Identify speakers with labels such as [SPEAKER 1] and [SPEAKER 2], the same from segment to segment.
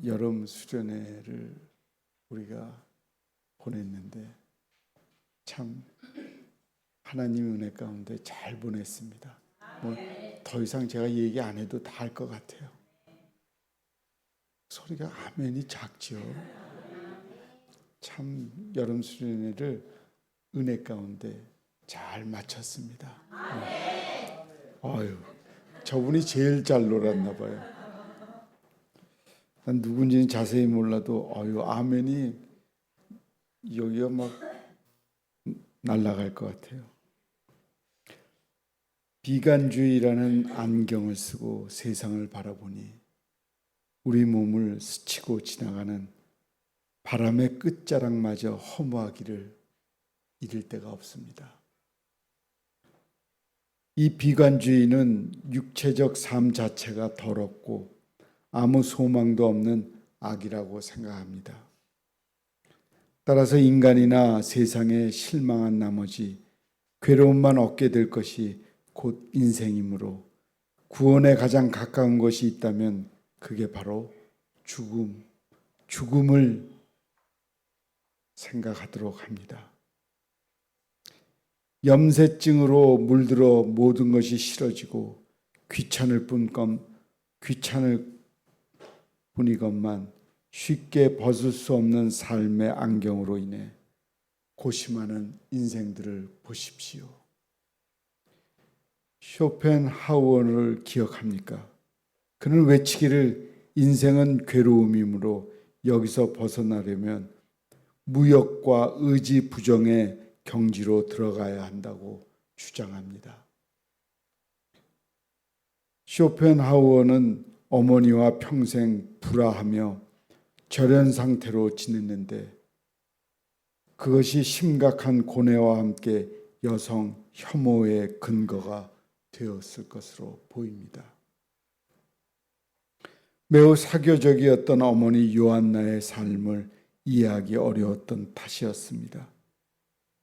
[SPEAKER 1] 여름 수련회를 우리가 보냈는데 참 하나님 은혜 가운데 잘 보냈습니다. 뭐 더 이상 제가 얘기 안 해도 다 할 것 같아요. 소리가 아멘이 작죠. 참 여름 수련회를 은혜 가운데 잘 마쳤습니다. 아유, 저분이 제일 잘 놀았나 봐요. 난 누군지는 자세히 몰라도 아멘이 여기가 막 날아갈 것 같아요. 비관주의라는 안경을 쓰고 세상을 바라보니 우리 몸을 스치고 지나가는 바람의 끝자락마저 허무하기를 이를 데가 없습니다. 이 비관주의는 육체적 삶 자체가 더럽고 아무 소망도 없는 악이라고 생각합니다. 따라서 인간이나 세상에 실망한 나머지 괴로움만 얻게 될 것이 곧 인생이므로 구원에 가장 가까운 것이 있다면 그게 바로 죽음을 생각하도록 합니다. 염세증으로 물들어 모든 것이 싫어지고 귀찮을 뿐이건만 쉽게 벗을 수 없는 삶의 안경으로 인해 고심하는 인생들을 보십시오. 쇼펜하우어를 기억합니까? 그는 외치기를 인생은 괴로움이므로 여기서 벗어나려면 무역과 의지 부정의 경지로 들어가야 한다고 주장합니다. 쇼펜하우어는 어머니와 평생 불화하며 절연 상태로 지냈는데 그것이 심각한 고뇌와 함께 여성 혐오의 근거가 되었을 것으로 보입니다. 매우 사교적이었던 어머니 요한나의 삶을 이해하기 어려웠던 탓이었습니다.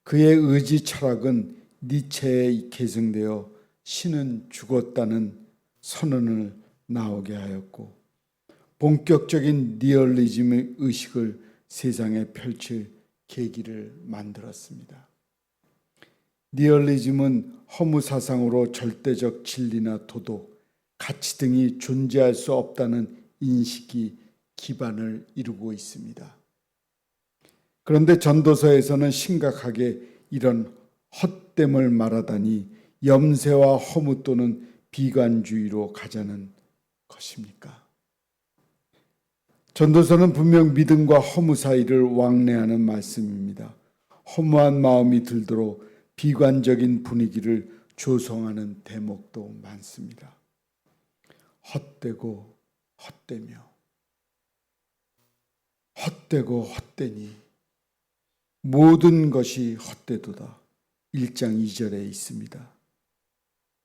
[SPEAKER 1] 그의 의지 철학은 니체에 계승되어 신은 죽었다는 선언을 나오게 하였고 본격적인 니얼리즘의 의식을 세상에 펼칠 계기를 만들었습니다. 니얼리즘은 허무 사상으로 절대적 진리나 도덕, 가치 등이 존재할 수 없다는 인식이 기반을 이루고 있습니다. 그런데 전도서에서는 심각하게 이런 헛됨을 말하다니 염세와 허무 또는 비관주의로 가자는 것입니까? 전도서는 분명 믿음과 허무 사이를 왕래하는 말씀입니다. 허무한 마음이 들도록 비관적인 분위기를 조성하는 대목도 많습니다. 헛되고 헛되며 헛되고 헛되니 모든 것이 헛되도다. 1장 2절에 있습니다.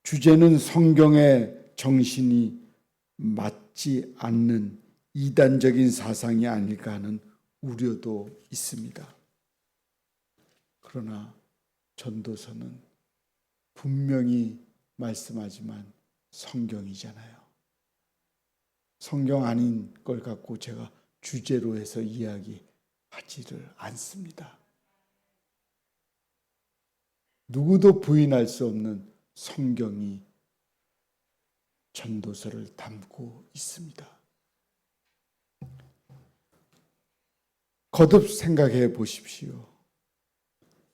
[SPEAKER 1] 주제는 성경의 정신이 맞지 않는 이단적인 사상이 아닐까 하는 우려도 있습니다. 그러나 전도서는 분명히 말씀하지만 성경이잖아요. 성경 아닌 걸 갖고 제가 주제로 해서 이야기하지를 않습니다. 누구도 부인할 수 없는 성경이 전도서를 담고 있습니다. 거듭 생각해 보십시오.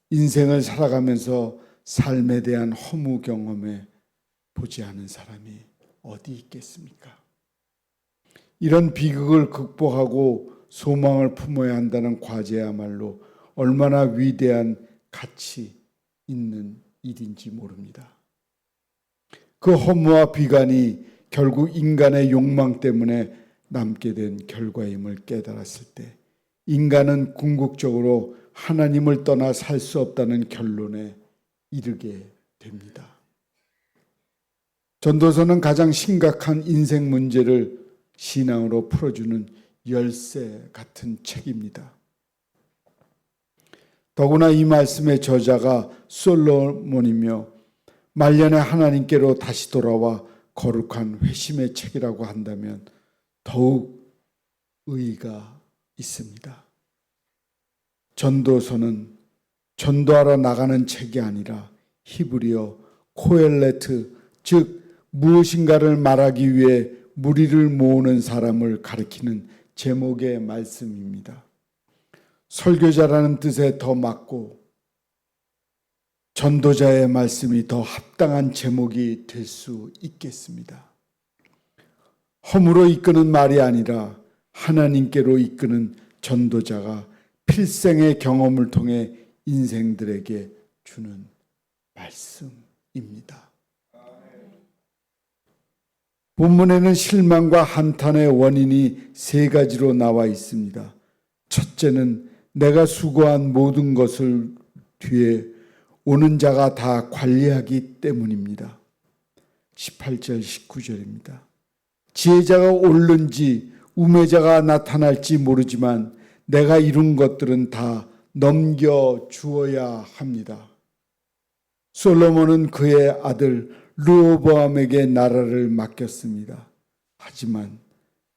[SPEAKER 1] 인생을 살아가면서 삶에 대한 허무 경험에 보지 않은 사람이 어디 있겠습니까? 이런 비극을 극복하고 소망을 품어야 한다는 과제야말로 얼마나 위대한 가치 있는 일인지 모릅니다. 그 허무와 비관이 결국 인간의 욕망 때문에 남게 된 결과임을 깨달았을 때 인간은 궁극적으로 하나님을 떠나 살 수 없다는 결론에 이르게 됩니다. 전도서는 가장 심각한 인생 문제를 신앙으로 풀어주는 열쇠 같은 책입니다. 더구나 이 말씀의 저자가 솔로몬이며 말년에 하나님께로 다시 돌아와 거룩한 회심의 책이라고 한다면 더욱 의의가 있습니다. 전도서는 전도하러 나가는 책이 아니라 히브리어 코엘레트, 즉 무엇인가를 말하기 위해 무리를 모으는 사람을 가리키는 제목의 말씀입니다. 설교자라는 뜻에 더 맞고 전도자의 말씀이 더 합당한 제목이 될 수 있겠습니다. 허물로 이끄는 말이 아니라 하나님께로 이끄는 전도자가 필생의 경험을 통해 인생들에게 주는 말씀입니다. 본문에는 실망과 한탄의 원인이 세 가지로 나와 있습니다. 첫째는 내가 수고한 모든 것을 뒤에 오는 자가 다 관리하기 때문입니다. 18절 19절입니다. 지혜자가 오를지 우매자가 나타날지 모르지만 내가 이룬 것들은 다 넘겨주어야 합니다. 솔로몬은 그의 아들 르호보암에게 나라를 맡겼습니다. 하지만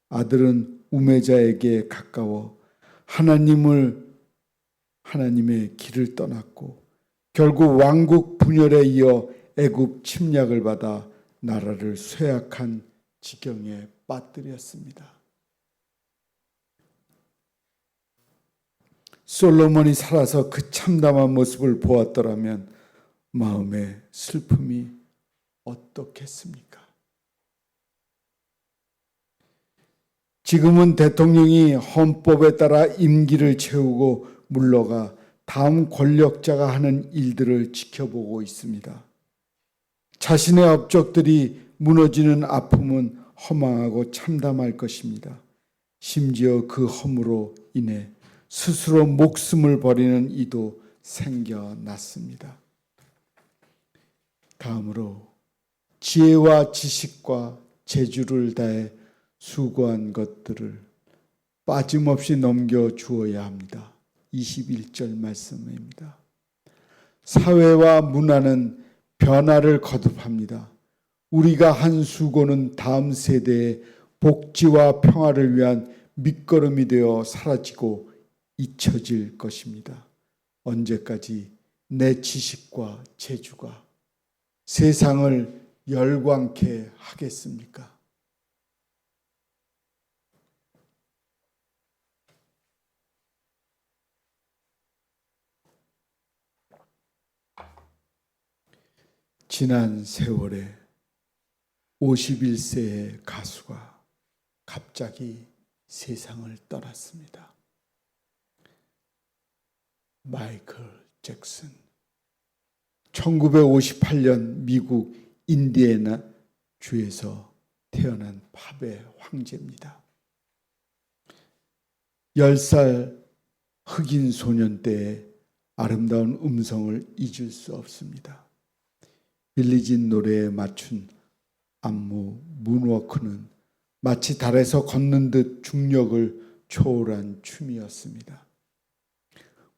[SPEAKER 1] 아들은 우매자에게 가까워 하나님의 길을 떠났고 결국 왕국 분열에 이어 애굽 침략을 받아 나라를 쇠약한 지경에 빠뜨렸습니다. 솔로몬이 살아서 그 참담한 모습을 보았더라면 마음의 슬픔이 어떻겠습니까? 지금은 대통령이 헌법에 따라 임기를 채우고 물러가 다음 권력자가 하는 일들을 지켜보고 있습니다. 자신의 업적들이 무너지는 아픔은 허망하고 참담할 것입니다. 심지어 그 허물로 인해 스스로 목숨을 버리는 이도 생겨났습니다. 다음으로 지혜와 지식과 재주를 다해 수고한 것들을 빠짐없이 넘겨주어야 합니다. 21절 말씀입니다. 사회와 문화는 변화를 거듭합니다. 우리가 한 수고는 다음 세대의 복지와 평화를 위한 밑거름이 되어 사라지고 잊혀질 것입니다. 언제까지 내 지식과 재주가 세상을 열광케 하겠습니까? 지난 세월에 51세의 가수가 갑자기 세상을 떠났습니다. 마이클 잭슨. 1958년 미국 인디애나 주에서 태어난 팝의 황제입니다. 10살 흑인 소년 때의 아름다운 음성을 잊을 수 없습니다. 빌리진 노래에 맞춘 안무 문워크는 마치 달에서 걷는 듯 중력을 초월한 춤이었습니다.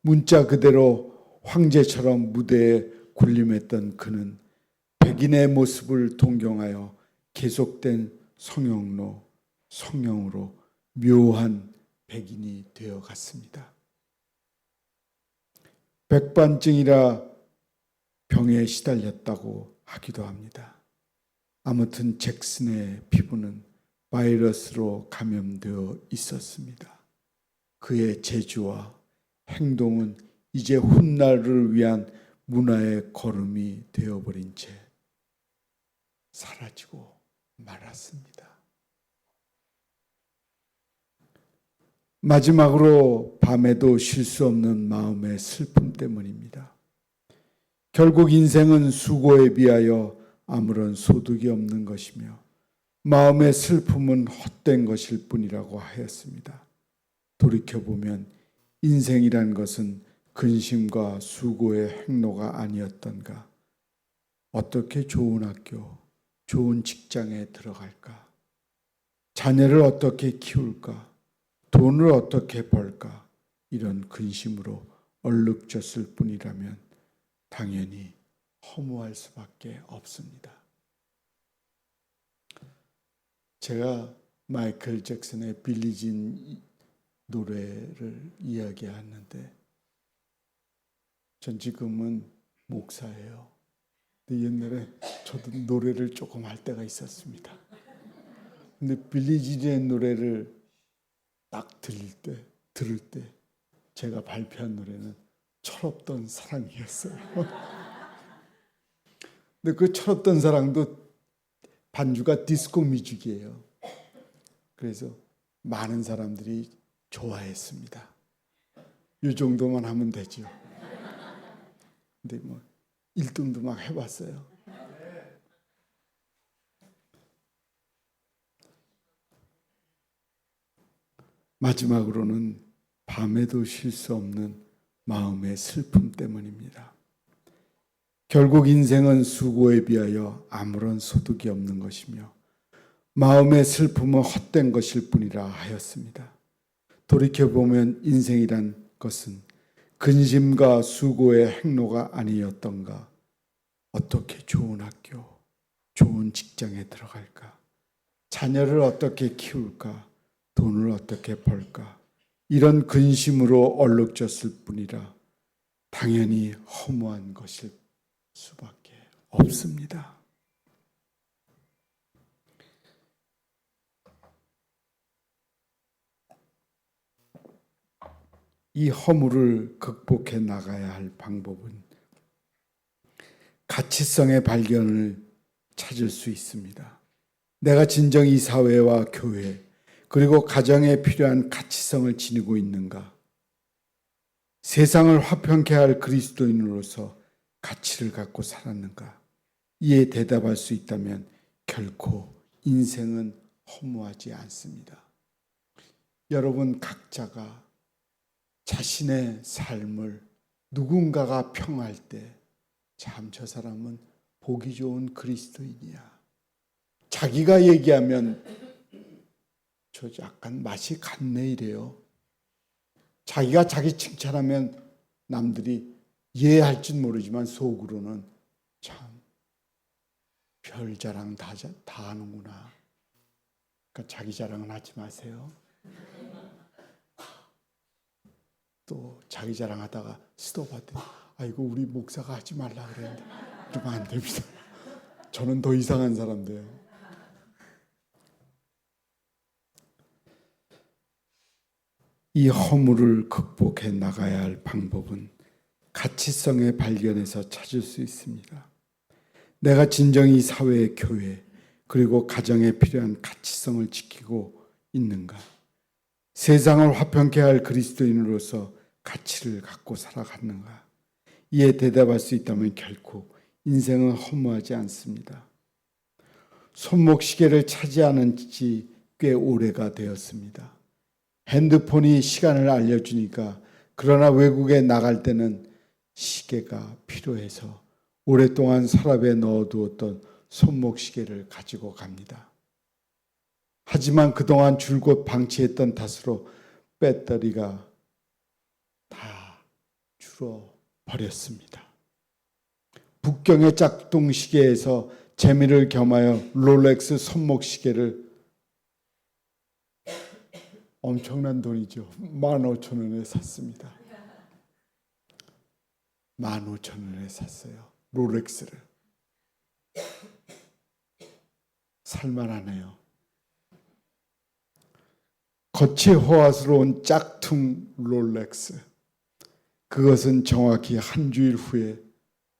[SPEAKER 1] 문자 그대로 황제처럼 무대에 군림했던 그는 백인의 모습을 동경하여 계속된 성형으로 묘한 백인이 되어갔습니다. 백반증이라 병에 시달렸다고 하기도 합니다. 아무튼 잭슨의 피부는 바이러스로 감염되어 있었습니다. 그의 재주와 행동은 이제 훗날을 위한 문화의 걸음이 되어버린 채 사라지고 말았습니다. 마지막으로 밤에도 쉴 수 없는 마음의 슬픔 때문입니다. 결국 인생은 수고에 비하여 아무런 소득이 없는 것이며 마음의 슬픔은 헛된 것일 뿐이라고 하였습니다. 돌이켜보면 인생이란 것은 근심과 수고의 행로가 아니었던가? 어떻게 좋은 학교, 좋은 직장에 들어갈까? 자녀를 어떻게 키울까? 돈을 어떻게 벌까? 이런 근심으로 얼룩졌을 뿐이라면 당연히 허무할 수밖에 없습니다. 제가 마이클 잭슨의 빌리진 노래를 이야기하는데, 전 지금은 목사예요. 근데 옛날에 저도 노래를 조금 할 때가 있었습니다. 근데 빌리진의 노래를 딱 들을 때 제가 발표한 노래는 철없던 사랑이었어요. 근데 그 철없던 사랑도 반주가 디스코 뮤직이에요. 그래서 많은 사람들이 좋아했습니다. 이 정도만 하면 되죠. 근데 뭐 1등도 막 해봤어요. 마지막으로는 밤에도 쉴 수 없는 마음의 슬픔 때문입니다. 결국 인생은 수고에 비하여 아무런 소득이 없는 것이며 마음의 슬픔은 헛된 것일 뿐이라 하였습니다. 돌이켜보면 인생이란 것은 근심과 수고의 행로가 아니었던가? 어떻게 좋은 학교, 좋은 직장에 들어갈까? 자녀를 어떻게 키울까? 돈을 어떻게 벌까? 이런 근심으로 얼룩졌을 뿐이라 당연히 허무한 것일 수밖에 없습니다. 이 허물을 극복해 나가야 할 방법은 가치성의 발견을 찾을 수 있습니다. 내가 진정 이 사회와 교회 그리고 가정에 필요한 가치성을 지니고 있는가? 세상을 화평케 할 그리스도인으로서 가치를 갖고 살았는가? 이에 대답할 수 있다면 결코 인생은 허무하지 않습니다. 여러분 각자가 자신의 삶을 누군가가 평할 때 참 저 사람은 보기 좋은 그리스도인이야. 자기가 얘기하면 저 약간 맛이 갔네 이래요. 자기가 자기 칭찬하면 남들이 이해할진 모르지만 속으로는 참 별 자랑 다 하는구나. 그러니까 자기 자랑은 하지 마세요. 또 자기 자랑하다가 스톱하더니 아이고 우리 목사가 하지 말라 그랬는데 그러면 안 됩니다. 저는 더 이상한 사람 돼요. 이 허물을 극복해 나가야 할 방법은 가치성의 발견에서 찾을 수 있습니다. 내가 진정이 사회, 교회 그리고 가정에 필요한 가치성을 지키고 있는가? 세상을 화평케 할 그리스도인으로서 가치를 갖고 살아가는가? 이에 대답할 수 있다면 결코 인생은 허무하지 않습니다. 손목시계를 차지하는 지 꽤 오래가 되었습니다. 핸드폰이 시간을 알려주니까 그러나 외국에 나갈 때는 시계가 필요해서 오랫동안 서랍에 넣어두었던 손목시계를 가지고 갑니다. 하지만 그동안 줄곧 방치했던 탓으로 배터리가 다 줄어버렸습니다. 북경의 짝퉁시계에서 재미를 겸하여 롤렉스 손목시계를 엄청난 돈이죠. 15,000원에 샀습니다. 15,000원에 샀어요. 롤렉스를. 살만하네요. 겉이 호화스러운 짝퉁 롤렉스. 그것은 정확히 한 주일 후에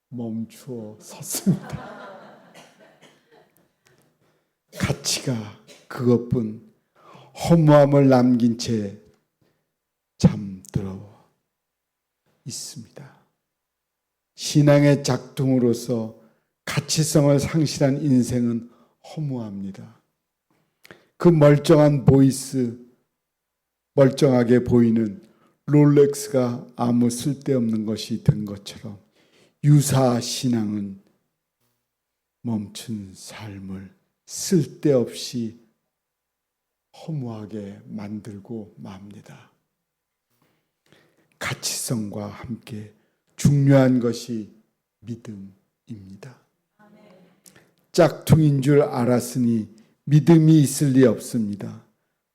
[SPEAKER 1] 멈추어 섰습니다. 가치가 그것뿐 허무함을 남긴 채 잠들어 있습니다. 신앙의 작동으로서 가치성을 상실한 인생은 허무합니다. 그 멀쩡한 멀쩡하게 보이는 롤렉스가 아무 쓸데없는 것이 된 것처럼 유사 신앙은 멈춘 삶을 쓸데없이 허무하게 만들고 맙니다. 가치성과 함께 중요한 것이 믿음입니다. 짝퉁인 줄 알았으니 믿음이 있을 리 없습니다.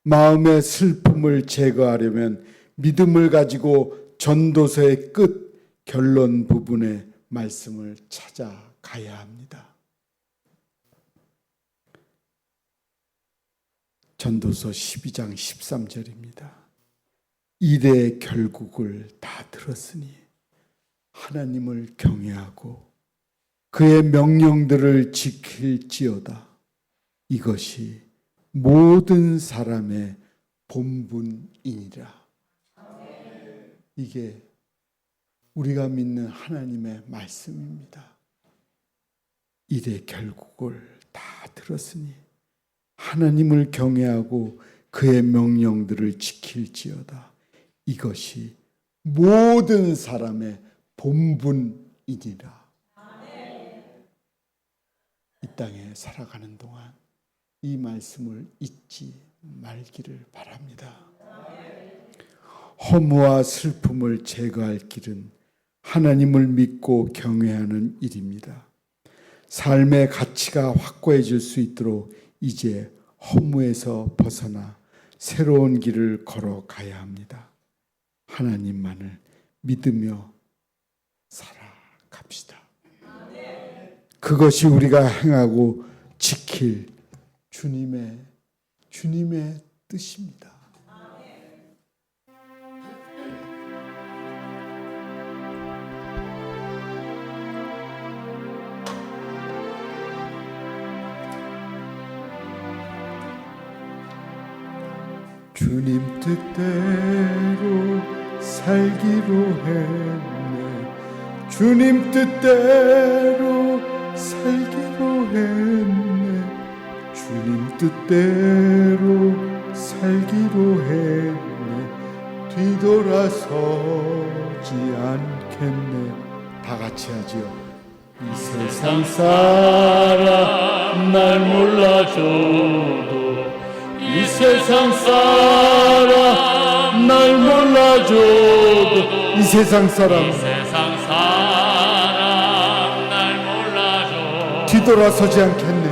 [SPEAKER 1] 마음의 슬픔을 제거하려면 믿음을 가지고 전도서의 끝 결론 부분의 말씀을 찾아가야 합니다. 전도서 12장 13절입니다. 일의 결국을 다 들었으니 하나님을 경외하고 그의 명령들을 지킬지어다. 이것이 모든 사람의 본분이니라. 이게 우리가 믿는 하나님의 말씀입니다. 일의 결국을 다 들었으니 하나님을 경외하고 그의 명령들을 지킬지어다. 이것이 모든 사람의 본분이니라. 이 땅에 살아가는 동안 이 말씀을 잊지 말기를 바랍니다. 허무와 슬픔을 제거할 길은 하나님을 믿고 경외하는 일입니다. 삶의 가치가 확고해질 수 있도록 이제 허무에서 벗어나 새로운 길을 걸어가야 합니다. 하나님만을 믿으며 살아갑시다. 그것이 우리가 행하고 지킬 주님의 뜻입니다. 주님 뜻대로 살기로 했네. 주님 뜻대로 살기로 했네. 주님 뜻대로 살기로 했네. 뒤돌아서지 않겠네. 다 같이 하지요. 이 세상 사람 날 몰라줘도 이 세상 사람 날 몰라줘도 이 세상 사람
[SPEAKER 2] 날 몰라줘도
[SPEAKER 1] 뒤돌아서지 않겠네.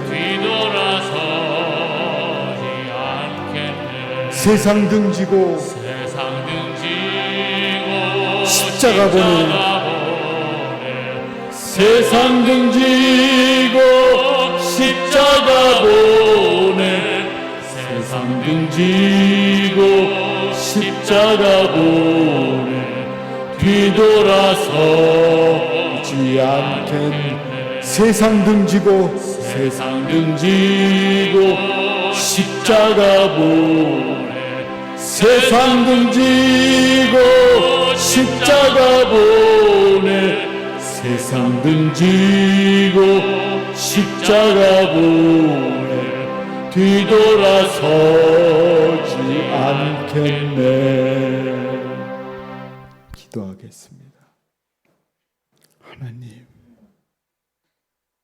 [SPEAKER 1] 세상 등지고 십자가 보내 세상 등지고 십자가 보내 세상 등지고 십자가 보내 뒤돌아서지 않겠네. 세상 등지고 십자가 보내 세상 등지고 십자가 보내 세상 등지고 십자가 보내 뒤돌아서지 않겠네. 기도하겠습니다. 하나님,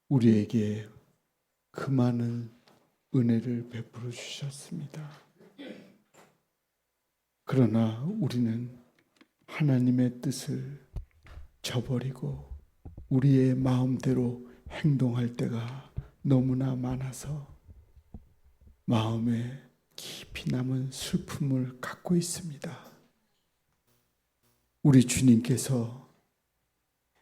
[SPEAKER 1] 우리에게 그 많은 은혜를 베풀어 주셨습니다. 그러나 우리는 하나님의 뜻을 저버리고 우리의 마음대로 행동할 때가 너무나 많아서 마음에 깊이 남은 슬픔을 갖고 있습니다. 우리 주님께서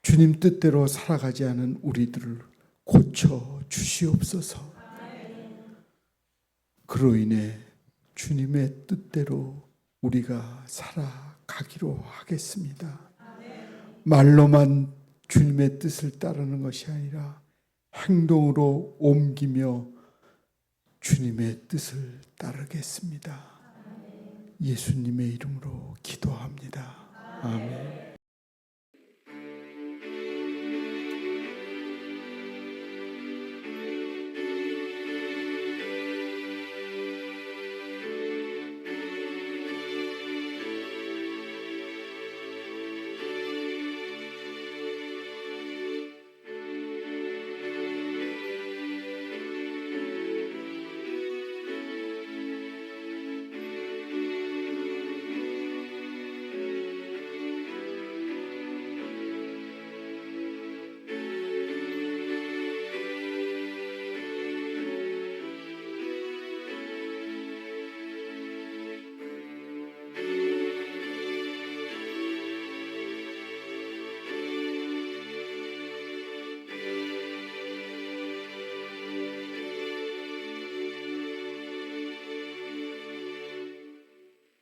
[SPEAKER 1] 주님 뜻대로 살아가지 않은 우리들을 고쳐 주시옵소서. 그로 인해 주님의 뜻대로 우리가 살아가기로 하겠습니다. 말로만 주님의 뜻을 따르는 것이 아니라 행동으로 옮기며 주님의 뜻을 따르겠습니다. 예수님의 이름으로 기도합니다. 아멘.